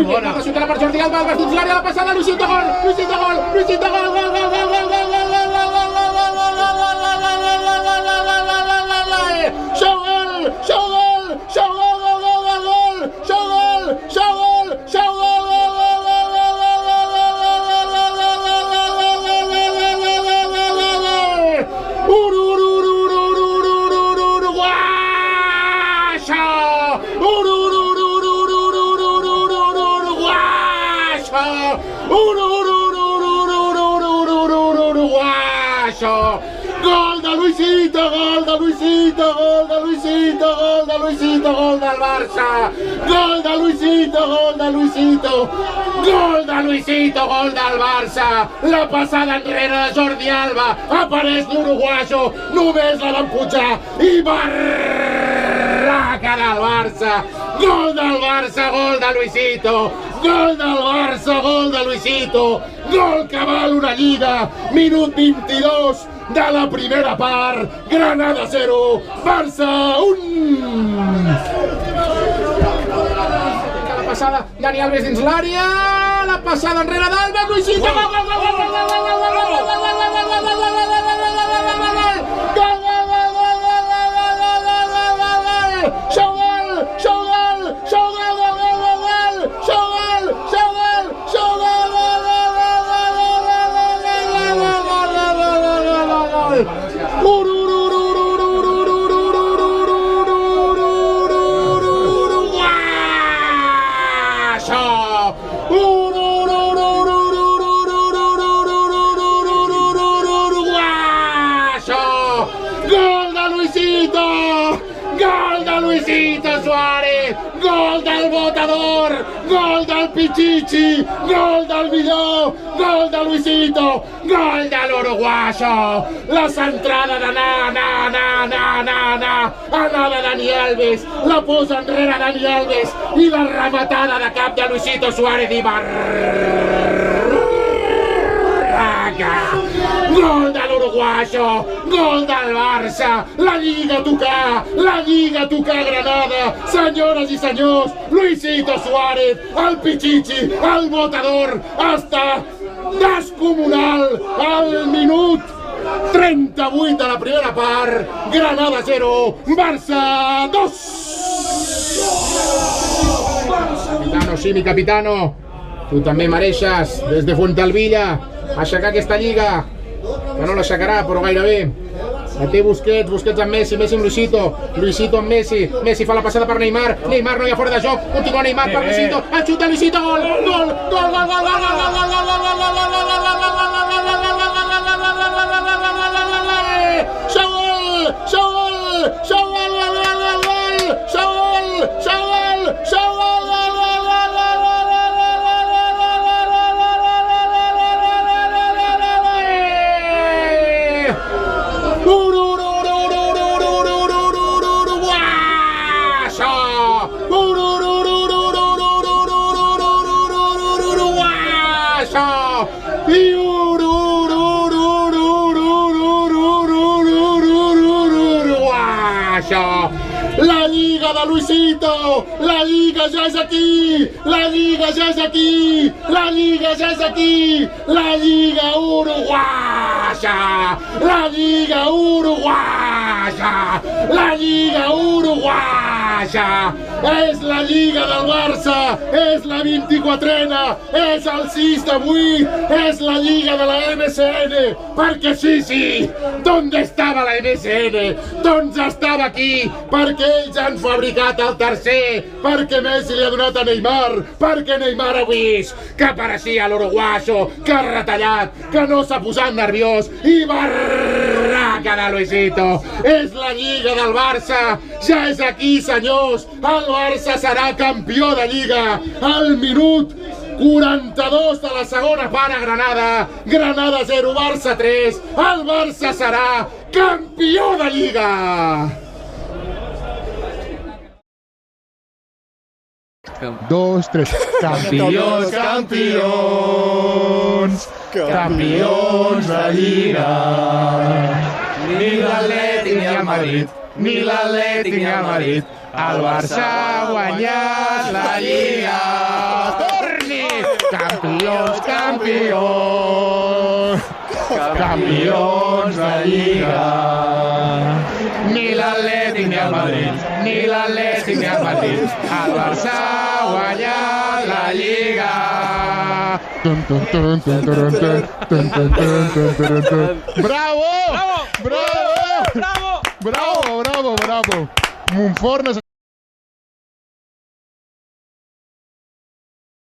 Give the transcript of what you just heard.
bona. Ciutat per Jordi Alba, el dins l'àrea, la passada, Luisito, gol, Luisito, gol, Luisito, gol, gol, gol, gol, gol, gol, gol, gol de Luisito, gol de Luisito, gol de Luisito, gol de Luisito, gol del Barça, gol de Luisito, gol de Luisito, gol de Luisito, gol del Barça, la passada enrere de Jordi Alba, apareix l'uruguayo, només la van pujar i barraca del Barça, gol del Barça, gol de Luisito, gol del Barça, gol de Luisito, gol que val una lliga, minut 22 de la primera part, Granada 0, Barça 1. La passada, Dani Alves dins l'àrea, la passada enrere d'Alba, Luisito, gol, gol, gol, gol, gol, gol, gol, Luisito Suárez, gol del Botador, gol del Pichichi, gol del millor, gol de Luisito, gol de l'uruguayo, la centrada de anada Dani Alves, la posa enrere Dani Alves i la rematada de cap de Luisito Suárez i gol de l'uruguayo, gol del Barça, la Lliga a tocar Granada, senyores i senyors, Luisito Suárez, el Pichichi, el Botador, està descomunal al minut 38 de la primera part, Granada 0, Barça 2. Capitano, sí, mi capitano, tu també mereixes, des de Fuentalvilla, aixecar aquesta lliga, que no l'aixecarà, però gairebé. La té Busquets, Busquets amb Messi, Messi amb Luisito, Luisito amb Messi, Messi fa la passada per Neymar, Neymar no hi ha fora de joc, continua Neymar per Luisito, el xut de Luisito, gol, gol, gol, gol, gol, gol, gol, gol, gol, la Lliga de Luisito, la Lliga ja és aquí, la Lliga ja és aquí, la Lliga ja és aquí, la Lliga uruguaya, la Lliga uruguaya, la Lliga uruguaya, és la Lliga del Barça, és la 24ena, és el 6 de 8, és la Lliga de la MSN, perquè sí, ¿dónde estava la MSN? Doncs estava aquí, perquè ells han fabricat el tercer, perquè Messi li ha donat a Neymar, perquè Neymar ha vist que apareixia l'uruguayo, que ha retallat, que no s'ha posat nerviós i barraca de Luisito. És la Lliga del Barça, ja és aquí, senyors, el Barça serà campió de Lliga al minut 42 de la segona part a Granada, Granada 0, Barça 3, el Barça serà campió de Lliga! 2, 3. Campions, campions, campions de Lliga. Ni l'Atlètic ni el Madrid, ni l'Atlètic ni el Madrid, el Barça ha guanyat la Lliga. campions. Campions de Lliga. Ni l'Atlètic ni el Madrid, ni l'Atlètic ni el Madrid. El Barça ha guanyat la Lliga. Bravo! Bravo! Bravo! Bravo! Bravo! Bravo! Montfort